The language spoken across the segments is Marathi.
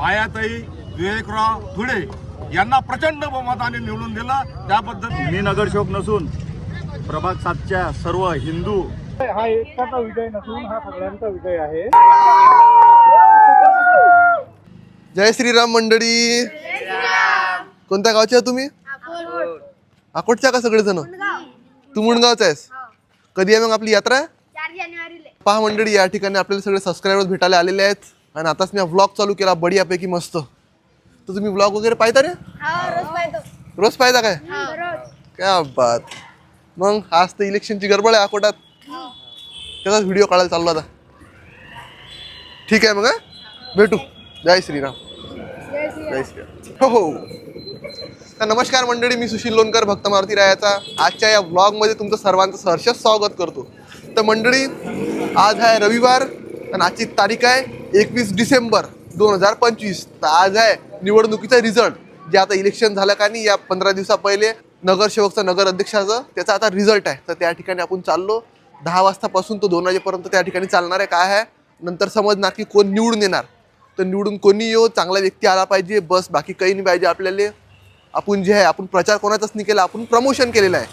आयाताई विवेकराव धुळे यांना प्रचंड बहुमताने निवडून दिलं. त्याबद्दल मी नगरसेवक नसून प्रभाग 7च्या सर्व हिंदू, हा एकटाचा विजय नसून हा सगळ्यांचा विजय आहे. जय श्रीराम मंडळी. कोणत्या गावचे आहे तुम्ही? अकोटच्या का सगळेजण? तू मुंडगावचा आहेस? कधी आहे मग आपली यात्रा? 4 जानेवारीला. पहा मंडळी, या ठिकाणी आपल्याला सगळे सबस्क्रायबर्स भेटायला आलेले आहेत आणि आताच मी व्लॉग चालू केला बढियापैकी मस्त. तर तुम्ही व्लॉग वगैरे पाहता रे? रोज पाहतो. रोज पाहता काय? रोज. क्या बात. मग आज तर इलेक्शनची गडबड आहे अकोटात, त्याचाच व्हिडिओ काढायला चाललो आता. ठीक आहे मग, भेटू. जय श्रीराम. जय श्रीराम. हो हो. तर नमस्कार मंडळी, मी सुशील लोणकर, भक्त मारुती रायाचा आजच्या या व्लॉगमध्ये तुमचं सर्वांचं सहर्ष स्वागत करतो. तर मंडळी, आज आहे रविवार आणि आजची तारीख आहे 21 डिसेंबर 2025. तर आज आहे निवडणुकीचा रिझल्ट, जे आता इलेक्शन झालं का नाही, या 15 दिवसा पहिले नगरसेवकचं, नगर अध्यक्षाचं, त्याचा आता रिझल्ट आहे. तर त्या ठिकाणी आपण चाललो. 10 वाजतापासून तो 2 वाजेपर्यंत त्या ठिकाणी चालणार आहे. काय आहे नंतर समजणार की कोण निवडून येणार. तर निवडून कोणी येऊ, चांगला व्यक्ती आला पाहिजे, बस बाकी काही नाही पाहिजे आपल्याला. आपण जे आहे, आपण प्रचार कोणाचाच नाही केला, आपण प्रमोशन केलेलं आहे.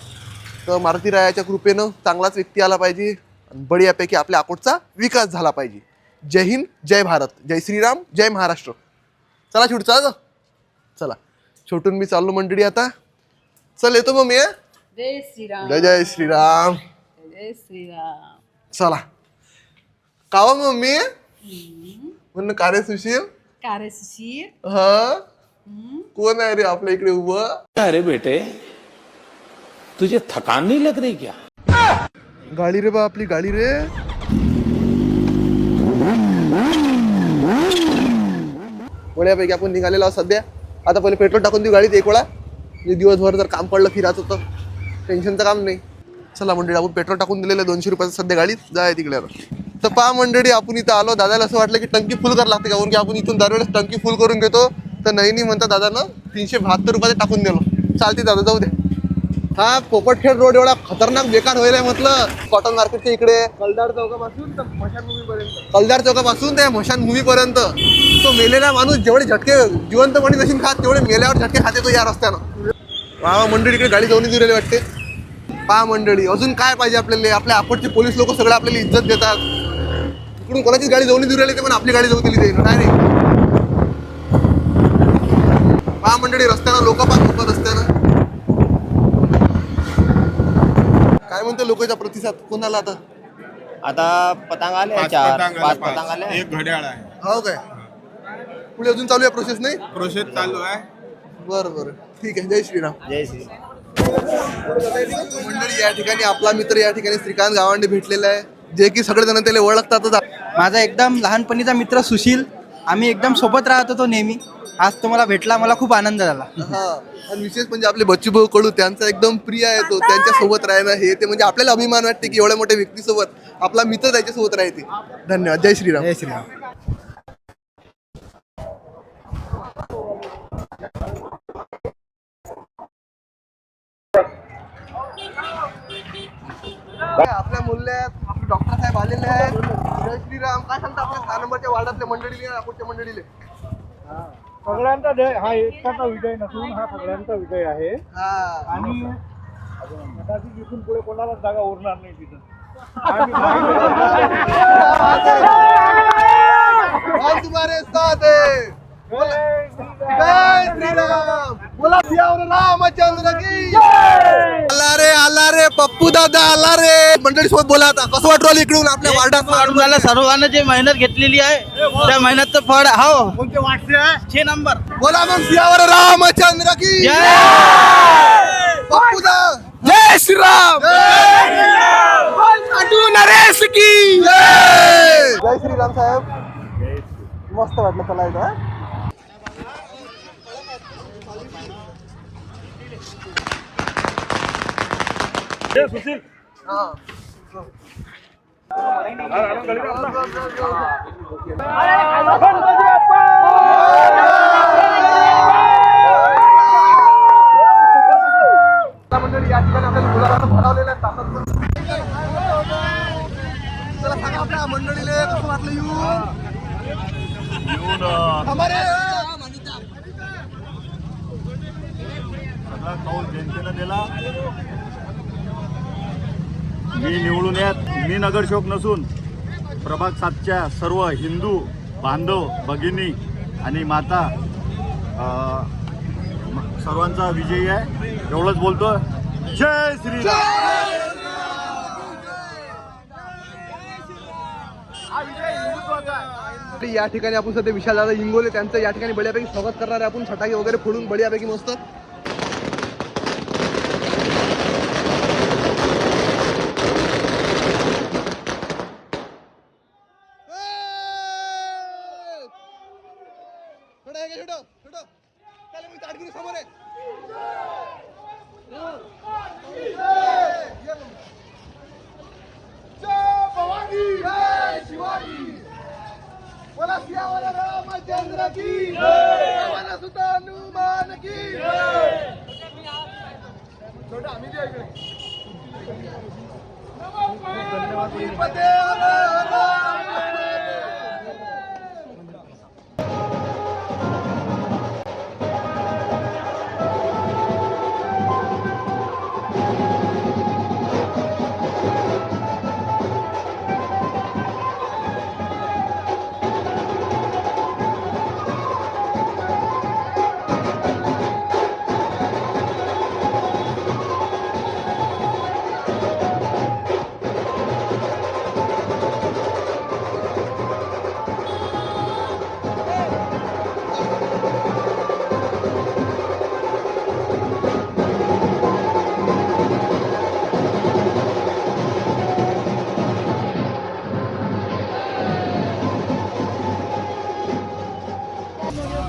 तर मारुती रायाच्या कृपेनं चांगलाच व्यक्ती आला पाहिजे आणि बढियापैकी आपल्या अकोटचा विकास झाला पाहिजे. जय हिंद, जय भारत, जय श्रीराम, जय महाराष्ट्र. चला छोटू, चला चला छोटून मी चाललो मंडळी आता. चल येतो मग मी. जय श्रीराम. जय जय श्रीराम. जय श्रीराम. चला कावा मम्मी म्हणून कार्य सुशील. कार्य सुशील. हा, कोण आहे रे आपल्या इकडे उभं? अरे बेटे, तुझे थकान नहीं लग रही क्या? गाडी रे बा, आपली गाडी रे. बढ्यापैकी आपण निघालेलो आहोत सध्या. आता पहिले पेट्रोल टाकून देऊ गाडीत एक वेळा, म्हणजे दिवसभर जर काम पडलं फिरायचं तर टेन्शनचं काम नाही. चला मंडळी, आपण पेट्रोल टाकून दिलेलं 200 रुपयाचं सध्या गाडीत, जाय तिकडे. तर पहा मंडळी, आपण इथं आलो. दादाला असं वाटलं की टंकी फुल करावं लागते, कारण की आपण इथून दरवेळेस टंकी फुल करून घेतो. तर नाही म्हणता दादानं 372 रुपयाचं टाकून दिलं. चालते दादा, जाऊ दे. हा पोपटखेड रोड एवढा खतरनाक बेकार व्हायला म्हटलं. कॉटन मार्केटच्या इकडे कलदार चौकापासून तर स्मशानभूमीपर्यंत. कलदार चौकापासून ते स्मशानभूमीपर्यंत तो मेलेला माणूस जेवढे झटके जिवंतपणी जशी खात, तेवढे मेल्यावर झटके खाते तो या रस्त्यानं. वा मंडळी, इकडे गाडी जाऊन दिलेली वाटते. पहा मंडळी, अजून काय पाहिजे आपल्याला? आपल्या अकोटचे पोलीस लोक सगळे आपल्याला इज्जत देतात. इकडून कोणाचीच गाडी जाऊन देऊ राहिली ते पण आपली गाडी जाऊ दिली जाईल काय रे? पहा मंडळी, रस्त्यानं लोक पाहत रस्त्यानं. काय म्हणते लोकांचा प्रतिसाद कोणाला? आता पतंग आले 5 पतंग आले, 1 घड्याळ आहे. हो काय? पुढे अजून चालू आहे प्रोसेस? नाही, प्रोसेस चालू आहे. बरं बरं, ठीक आहे. जय श्रीराम. जय श्रीराम. मंडळी, या ठिकाणी आपला मित्र या ठिकाणी श्रीकांत गावांडे भेटलेला आहे, जे की सगळेजण त्याला ओळखतातच. माझा एकदम लहानपणीचा मित्र सुशील, आम्ही एकदम सोबत राहत होतो नेहमी. आज तो मला भेटला, मला खूप आनंद झाला. हा, आणि विशेष म्हणजे आपले बच्चूभाऊ कडू, त्यांचा एकदम प्रिय आहे तो. त्यांच्या सोबत राहणं हे ते म्हणजे आपल्याला अभिमान वाटते की एवढ्या मोठ्या व्यक्तीसोबत आपला मित्र त्याच्यासोबत राहते. धन्यवाद. जय श्रीराम. जय श्रीराम. आपल्या मूल्यात आपले डॉक्टर साहेब आलेले आहेत. जय श्रीराम. काय सांगता आपल्या 6 नंबरच्या वार्डातल्या मंडळीले, अकोटच्या मंडळीले? सगळ्यांचा हा एकटाचा विजय नसून हा सगळ्यांचा विजय आहे. आणि कदाचित इथून पुढे कोणालाच जागा उरणार नाही तिथं. तुम्हारे साथ है. जय श्रीराम. बोला सियावर रामचंद्र की. आला रे पप्पू दादा, आला रे. मंडळी सोबत बोला आता. कसं वाटू राहिलं इकडून आपल्या वार्डात? सर्वांना जे मेहनत घेतलेली आहे त्या मेहनतचं फळ हो. कोणते वाटते? 6 नंबर. बोला मग सियावर रामचंद्र की. पप्पू दादा. जय श्रीराम. नरेश की. जय श्रीराम साहेब. मस्त वाटलं चला इथं. सुशील. मंडळी, या ठिकाणी आपल्याला गुलाबाचं भरवलेलं आहे तासात. चला सांगा आपल्या मंडळीले कसं वाटलं येऊन. हमारे मी निवडून येत मी नगरसेवक नसून प्रभाग 7च्या सर्व हिंदू बांधव भगिनी आणि माता सर्वांचा विजयी आहे एवढंच बोलतो. जय श्रीराम. या ठिकाणी आपण सध्या विशाल दादा इंगोले त्यांचं या ठिकाणी बढियापैकी स्वागत करणार आहे आपण. फटाके वगैरे फोडून बढियापैकी मस्त.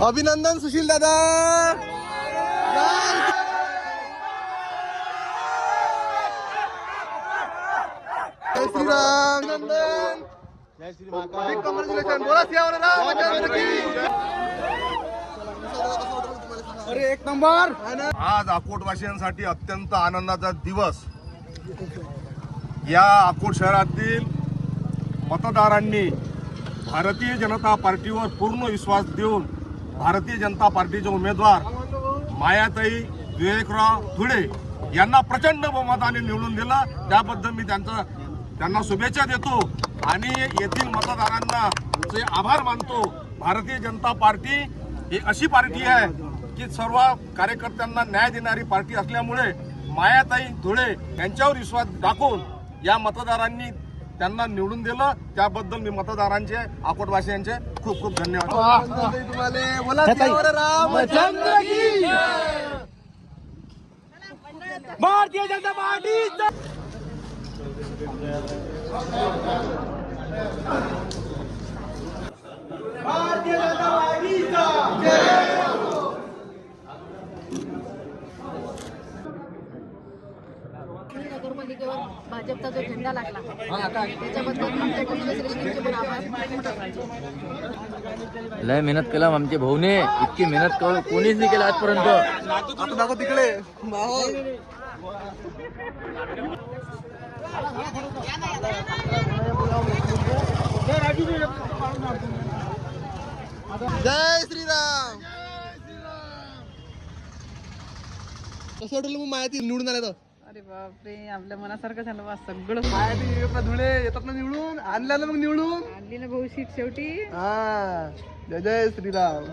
अभिनंदन सुशील दादा. जय श्रीराम. अभिनंदन. कॉंग्रॅच्युलेशन. बोला सियावर रामचंद्र की. अरे एक नंबर. आज अकोटवासियांसाठी अत्यंत आनंदाचा दिवस. या अकोट शहरातील मतदारांनी भारतीय जनता पार्टीवर पूर्ण विश्वास देऊन भारतीय जनता पार्टीचे उमेदवार मायाताई विवेकराव धुळे यांना प्रचंड बहुमताने निवडून दिलं. त्याबद्दल मी त्यांना शुभेच्छा देतो आणि येथील मतदारांना आभार मानतो. भारतीय जनता पार्टी ही अशी पार्टी आहे की सर्व कार्यकर्त्यांना न्याय देणारी पार्टी असल्यामुळे मायाताई धुळे यांच्यावर विश्वास दाखवून या मतदारांनी त्यांना निवडून दिलं. त्याबद्दल मी मतदारांचे अकोटवासियांचे खूप खूप धन्यवाद. भारतीय जनता पार्टी. भारतीय जनता पार्टीचा नगरपालिकेवर भाजपचा जो झेंडा लागला त्याच्याबद्दल आमच्या कमिशनचे पण आभार. लय मेहनत केला आमचे भाऊने. इतकी मेहनत कोणीच नाही केलं आजपर्यंत. आता दाखव तिकडे माहोल. जय श्रीराम. कसं वाटलं मग मायाती निवडून आल्या तर? अरे बापरे, आपल्या मनासारखं झालं बा सगळं. मायाती विवेकराव धुळे येतात ना निवडून. आणल्या ना मग निवडून. आणली ना भाऊ सीट शेवटी. हा. जय जय श्रीराम.